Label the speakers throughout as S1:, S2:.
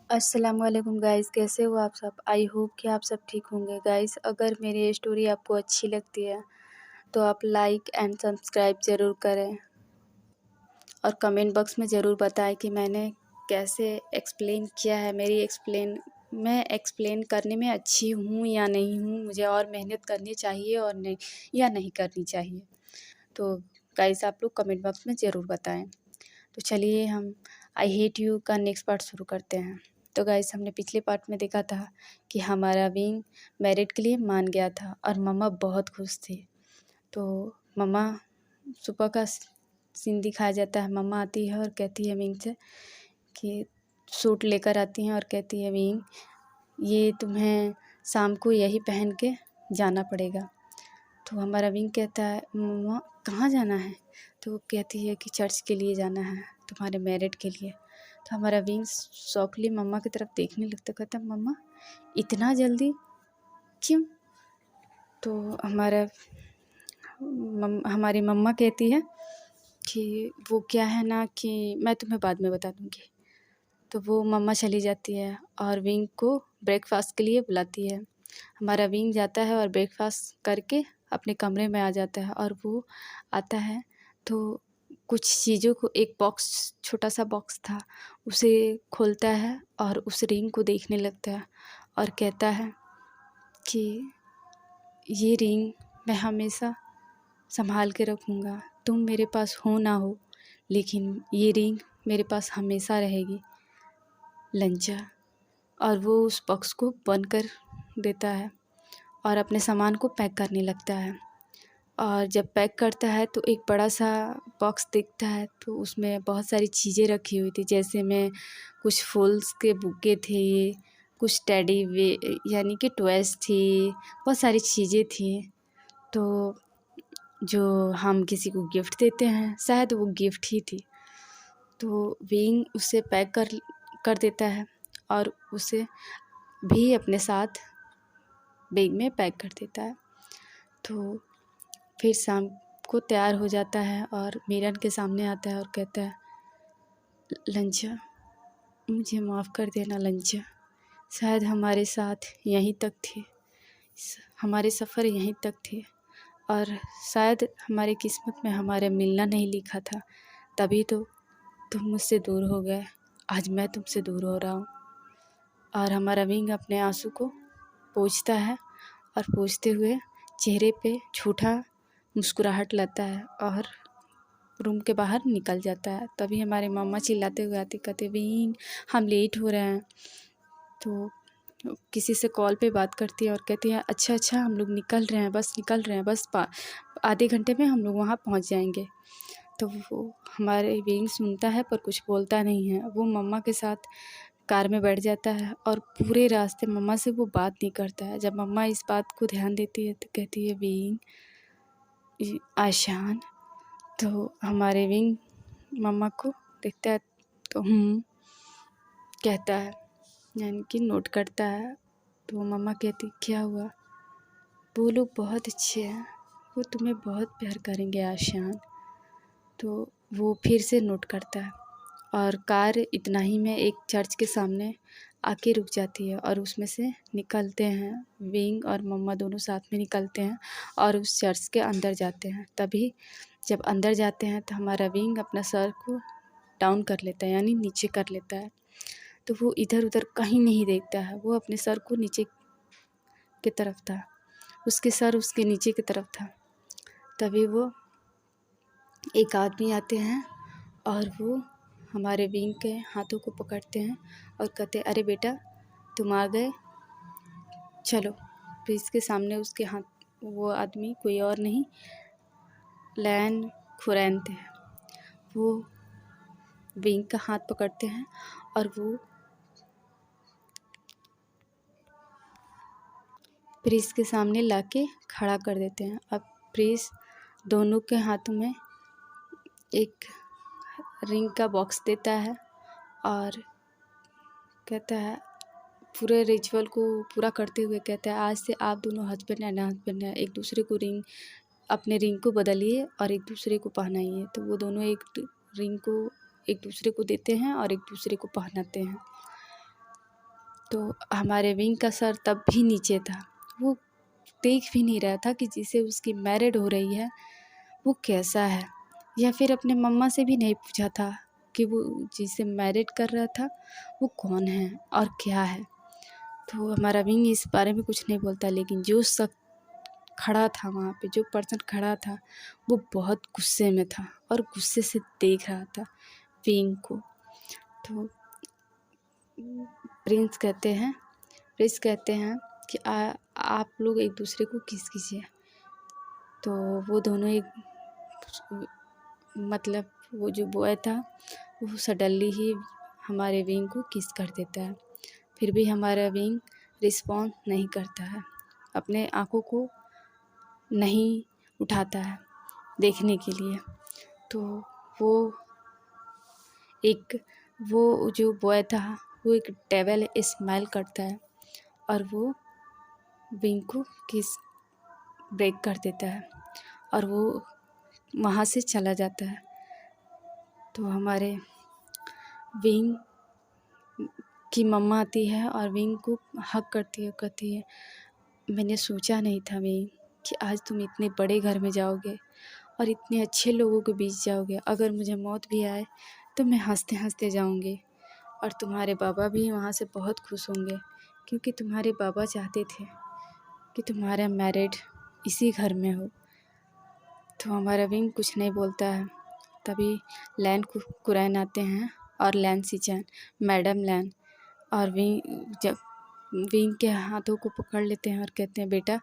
S1: अस्सलाम वालेकुम गाइस, कैसे हो आप सब। आई होप कि आप सब ठीक होंगे। गाइस, अगर मेरी ये स्टोरी आपको अच्छी लगती है तो आप लाइक एंड सब्सक्राइब ज़रूर करें और कमेंट बॉक्स में ज़रूर बताएं कि मैंने कैसे एक्सप्लेन किया है। मैं एक्सप्लेन करने में अच्छी हूँ या नहीं हूँ, मुझे और मेहनत करनी चाहिए और नहीं या नहीं करनी चाहिए। तो गाइस, आप लोग कमेंट बॉक्स में ज़रूर बताएं। तो चलिए हम आई हेट यू का नेक्स्ट पार्ट शुरू करते हैं। तो गाइस, हमने पिछले पार्ट में देखा था कि हमारा विंग मैरिड के लिए मान गया था और मम्मा बहुत खुश थी। तो मम्मा सुबह का सीन दिखाया जाता है। मम्मा आती है और कहती है विंग से कि सूट लेकर आती हैं और कहती है विंग, ये तुम्हें शाम को यही पहन के जाना पड़ेगा। तो हमारा विंग कहता है मम्मा कहाँ जाना है। तो वो कहती है कि चर्च के लिए जाना है, तुम्हारे मैरिड के लिए। तो हमारा विंग शॉकली मम्मा की तरफ देखने लगता, कहता मम्मा इतना जल्दी क्यों। तो हमारी मम्मा कहती है कि वो क्या है ना कि मैं तुम्हें बाद में बता दूँगी। तो वो मम्मा चली जाती है और विंग को ब्रेकफास्ट के लिए बुलाती है। हमारा विंग जाता है और ब्रेकफास्ट करके अपने कमरे में आ जाता है और वो आता है तो कुछ चीज़ों को, एक बॉक्स, छोटा सा बॉक्स था, उसे खोलता है और उस रिंग को देखने लगता है और कहता है कि ये रिंग मैं हमेशा संभाल के रखूँगा, तुम मेरे पास हो ना हो, लेकिन ये रिंग मेरे पास हमेशा रहेगी लंचा। और वो उस बॉक्स को बंद कर देता है और अपने सामान को पैक करने लगता है। और जब पैक करता है तो एक बड़ा सा बॉक्स दिखता है, तो उसमें बहुत सारी चीज़ें रखी हुई थी, जैसे में कुछ फूल्स के बुके थे, कुछ टेडी वे यानी कि टॉयज़ थी, बहुत सारी चीज़ें थी। तो जो हम किसी को गिफ्ट देते हैं, शायद वो गिफ्ट ही थी। तो विंग उसे पैक कर देता है और उसे भी अपने साथ बैग में पैक कर देता है। तो फिर शाम को तैयार हो जाता है और मिरर के सामने आता है और कहता है लंचा, मुझे माफ़ कर देना लंचा, शायद हमारे साथ यहीं तक थे, हमारे सफ़र यहीं तक थे और शायद हमारी किस्मत में हमारे मिलना नहीं लिखा था, तभी तो तुम मुझसे दूर हो गए। आज मैं तुमसे दूर हो रहा हूँ। और हमारा विंग अपने आंसू को पोंछता है और पोंछते हुए चेहरे पे झूठा मुस्कुराहट लाता है और रूम के बाहर निकल जाता है। तभी हमारी मम्मा चिल्लाते हुए आती, कहते विंग हम लेट हो रहे हैं। तो किसी से कॉल पे बात करती है और कहती है अच्छा हम लोग निकल रहे हैं, बस निकल रहे हैं, बस आधे घंटे में हम लोग वहाँ पहुँच जाएंगे। तो वो हमारे विंग सुनता है पर कुछ बोलता नहीं है। वो मम्मा के साथ कार में बैठ जाता है और पूरे रास्ते मम्मा से वो बात नहीं करता है। जब मम्मा इस बात को ध्यान देती है तो कहती है विंग आशान। तो हमारे विंग मम्मा को देखता है तो कहता है, यानी कि नोट करता है। तो मम्मा कहती क्या हुआ। वो लोग बहुत अच्छे हैं, वो तुम्हें बहुत प्यार करेंगे आशान। तो वो फिर से नोट करता है और कार इतना ही में एक चर्च के सामने आके रुक जाती है और उसमें से निकलते हैं विंग और मम्मा, दोनों साथ में निकलते हैं और उस चर्च के अंदर जाते हैं। तभी जब अंदर जाते हैं तो हमारा विंग अपना सर को डाउन कर लेता है, यानी नीचे कर लेता है। तो वो इधर उधर कहीं नहीं देखता है, वो अपने सर को नीचे की तरफ था, उसके सर उसके नीचे की तरफ था। तभी वो एक आदमी आते हैं और वो हमारे विंग के हाथों को पकड़ते हैं और कहते अरे बेटा तुम आ गए, चलो। तो इसके सामने उसके हाथ, वो आदमी कोई और नहीं लैन खुरैन थे। वो विंग का हाथ पकड़ते हैं और वो प्रीस के सामने लाके खड़ा कर देते हैं। अब प्रीस दोनों के हाथों में एक रिंग का बॉक्स देता है और कहता है, पूरे रिचुअल को पूरा करते हुए कहता है आज से आप दोनों हस्बैंड हैं, एक दूसरे को अपने रिंग को बदलिए और एक दूसरे को पहनाइए। तो वो दोनों एक रिंग को एक दूसरे को देते हैं और एक दूसरे को पहनाते हैं। तो हमारे विंग का सर तब भी नीचे था। वो देख भी नहीं रहा था कि जिसे उसकी मैरिड हो रही है वो कैसा है, या फिर अपने मम्मा से भी नहीं पूछा था कि वो जिसे मैरिड कर रहा था वो कौन है और क्या है। तो हमारा विंग इस बारे में कुछ नहीं बोलता, लेकिन जो शख्स खड़ा था वहाँ पे, जो पर्सन खड़ा था वो बहुत गुस्से में था और गुस्से से देख रहा था विंग को। तो प्रिंस कहते हैं कि आप लोग एक दूसरे को किस कीजिए। तो वो दोनों मतलब वो जो बॉय था वो सडनली ही हमारे विंग को किस कर देता है। फिर भी हमारा विंग रिस्पॉन्स नहीं करता है, अपने आँखों को नहीं उठाता है देखने के लिए। तो वो जो बॉय था वो एक डेविल स्माइल करता है और वो विंग को किस ब्रेक कर देता है और वो वहाँ से चला जाता है। तो हमारे विंग की मम्मा आती है और विंग को हग करती है, कहती है मैंने सोचा नहीं था विंग कि आज तुम इतने बड़े घर में जाओगे और इतने अच्छे लोगों के बीच जाओगे। अगर मुझे मौत भी आए तो मैं हंसते हंसते जाऊंगी और तुम्हारे बाबा भी वहाँ से बहुत खुश होंगे, क्योंकि तुम्हारे बाबा चाहते थे कि तुम्हारा मैरिड इसी घर में हो। तो हमारा विंग कुछ नहीं बोलता है। तभी लैन कुरैन आते हैं और लैन सिचैन, मैडम लैन, और जब विंग के हाथों को पकड़ लेते हैं और कहते हैं बेटा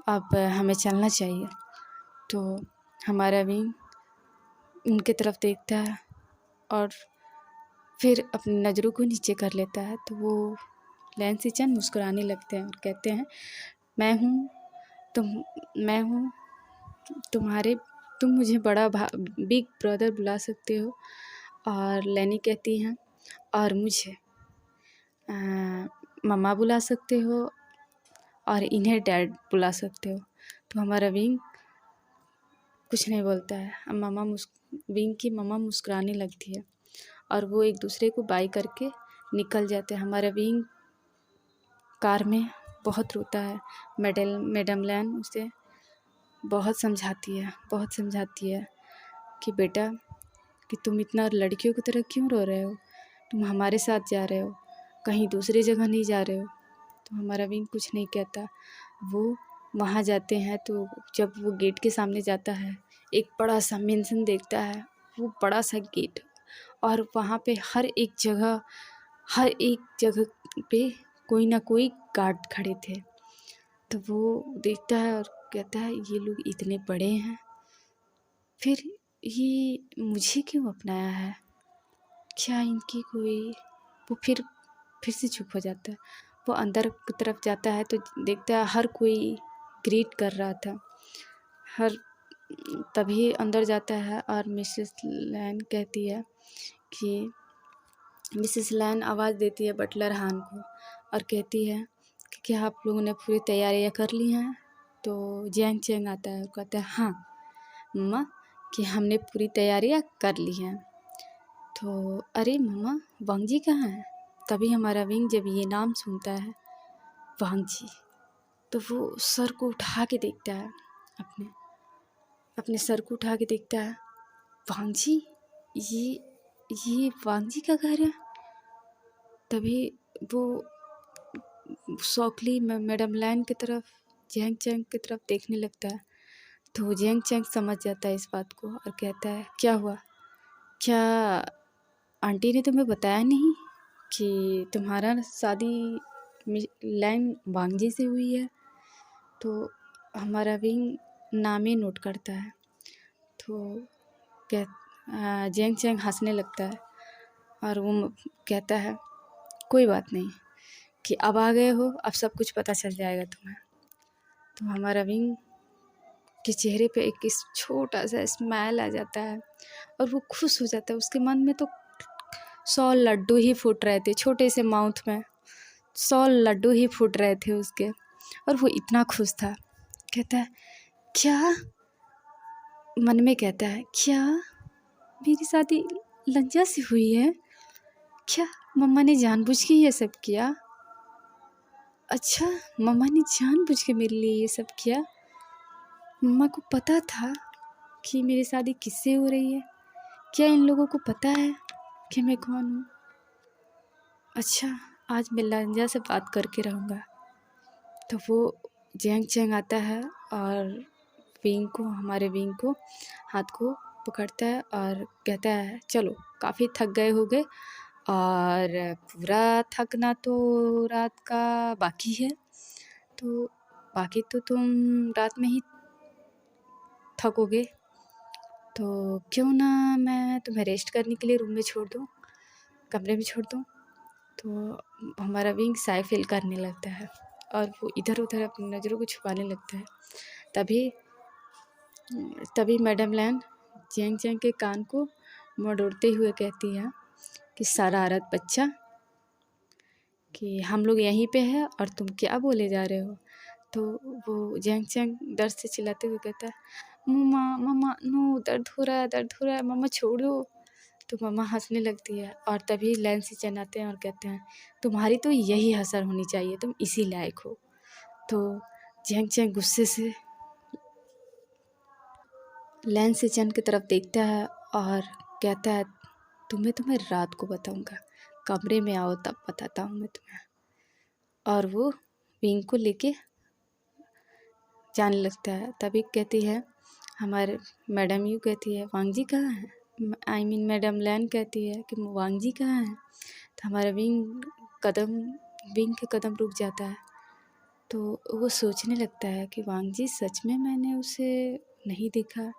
S1: अब हमें चलना चाहिए। तो हमारा विंग उनके तरफ देखता है और फिर अपनी नज़रों को नीचे कर लेता है। तो वो लैन सिचैन मुस्कुराने लगते हैं और कहते हैं मैं हूँ तुम्हारे, तुम मुझे बड़ा बिग ब्रदर बुला सकते हो। और लैनी कहती हैं और मुझे मम्मा बुला सकते हो और इन्हें डैड बुला सकते हो। तो हमारा विंग कुछ नहीं बोलता है। विंग की मम्मा मुस्कुराने लगती है और वो एक दूसरे को बाय करके निकल जाते हैं। हमारा विंग कार में बहुत रोता है। मैडम लैन उसे बहुत समझाती है कि बेटा कि तुम इतना लड़कियों की तरह क्यों रो रहे हो, तुम हमारे साथ जा रहे हो, कहीं दूसरी जगह नहीं जा रहे हो। तो हमारा विंग कुछ नहीं कहता। वो वहाँ जाते हैं तो जब वो गेट के सामने जाता है एक बड़ा सा मेंशन देखता है, वो बड़ा सा गेट, और वहाँ पे हर एक जगह पे कोई ना कोई गार्ड खड़े थे। तो वो देखता है और कहता है ये लोग इतने बड़े हैं, फिर ये मुझे क्यों अपनाया है, क्या इनकी कोई। वो फिर से चुप हो जाता है। वो अंदर की तरफ जाता है तो देखता है हर कोई ग्रीट कर रहा था। तभी अंदर जाता है और मिसेस लैन कहती है कि मिसेस लैन आवाज़ देती है बटलर हान को और कहती है कि क्या आप लोगों ने पूरी तैयारियां कर ली हैं। तो जैंग चैंग आता है और कहता है हाँ मम्मा कि हमने पूरी तैयारियां कर ली हैं। तो अरे मम्मा वांग जी कहाँ हैं। तभी हमारा विंग जब ये नाम सुनता है वांग जी, तो वो सर को उठा के देखता है, अपने सर को उठा के देखता है, वांग जी ये वांग जी का घर है। तभी वो शौकली मैडम लैन की तरफ, जैंग चैंग की तरफ देखने लगता है। तो जैंग चैंग समझ जाता है इस बात को और कहता है क्या हुआ, क्या आंटी ने तुम्हें बताया नहीं कि तुम्हारा शादी लैन वांग जी से हुई है। तो हमारा विंग नामे नोट करता है। तो जैंग चैंग हंसने लगता है और वो कहता है कोई बात नहीं कि अब आ गए हो, अब सब कुछ पता चल जाएगा तुम्हें। तो हमारा विंग के चेहरे पे एक छोटा सा स्माइल आ जाता है और वो खुश हो जाता है। उसके मन में तो 100 लड्डू ही फूट रहे थे, छोटे से माउथ में 100 लड्डू ही फूट रहे थे उसके, और वो इतना खुश था। कहता है क्या, मन में कहता है क्या मेरी शादी लंजा से हुई है क्या। मम्मा ने जानबूझ के ये सब किया? अच्छा, मम्मा ने जानबूझ के मेरे लिए ये सब किया? मम्मा को पता था कि मेरी शादी किससे हो रही है? क्या इन लोगों को पता है कि मैं कौन हूँ? अच्छा, आज मैं लंजा से बात करके रहूँगा। तो वो जैंग चैंग आता है और हमारे विंग को हाथ को पकड़ता है और कहता है चलो काफ़ी थक गए होगे और पूरा थकना तो रात का बाकी है, तो बाकी तो तुम रात में ही थकोगे, तो क्यों ना मैं तुम्हें रेस्ट करने के लिए रूम में छोड़ दूँ, कमरे में छोड़ दूँ। तो हमारा विंग साय फील करने लगता है और वो इधर उधर अपनी नज़रों को छुपाने लगता है। तभी मैडम लैन चैंग चैंग के कान को मरोड़ते हुए कहती है कि शरारत बच्चा, कि हम लोग यहीं पे हैं और तुम क्या बोले जा रहे हो। तो वो जैंग चैंग डर से चिल्लाते हुए कहता है मम्मा मम्मा नो, दर्द हो रहा है, दर्द हो रहा है, मम्मा छोड़ो। तो मम्मा हंसने लगती है और तभी लैन से चैन आते हैं और कहते हैं तुम्हारी तो यही हसर होनी चाहिए, तुम इसी लायक हो। तो जैंग चैंग गुस्से से लैन से चैन की तरफ देखता है और कहता है तुम्हें रात को बताऊंगा, कमरे में आओ तब बताता हूँ मैं तुम्हें। और वो विंग को लेके जाने लगता है। तभी कहती है हमारे मैडम यू कहती है वांग जी कहाँ हैं, आई मीन मैडम लैन कहती है कि वांग जी कहाँ हैं। तो हमारा विंग के कदम रुक जाता है। तो वो सोचने लगता है कि वांग जी सच में मैंने उसे नहीं देखा।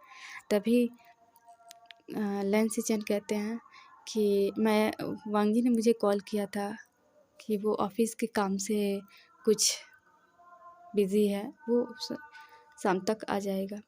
S1: तभी लैन से चैन कहते हैं कि वांग जी ने मुझे कॉल किया था कि वो ऑफिस के काम से कुछ बिज़ी है, वो शाम तक आ जाएगा।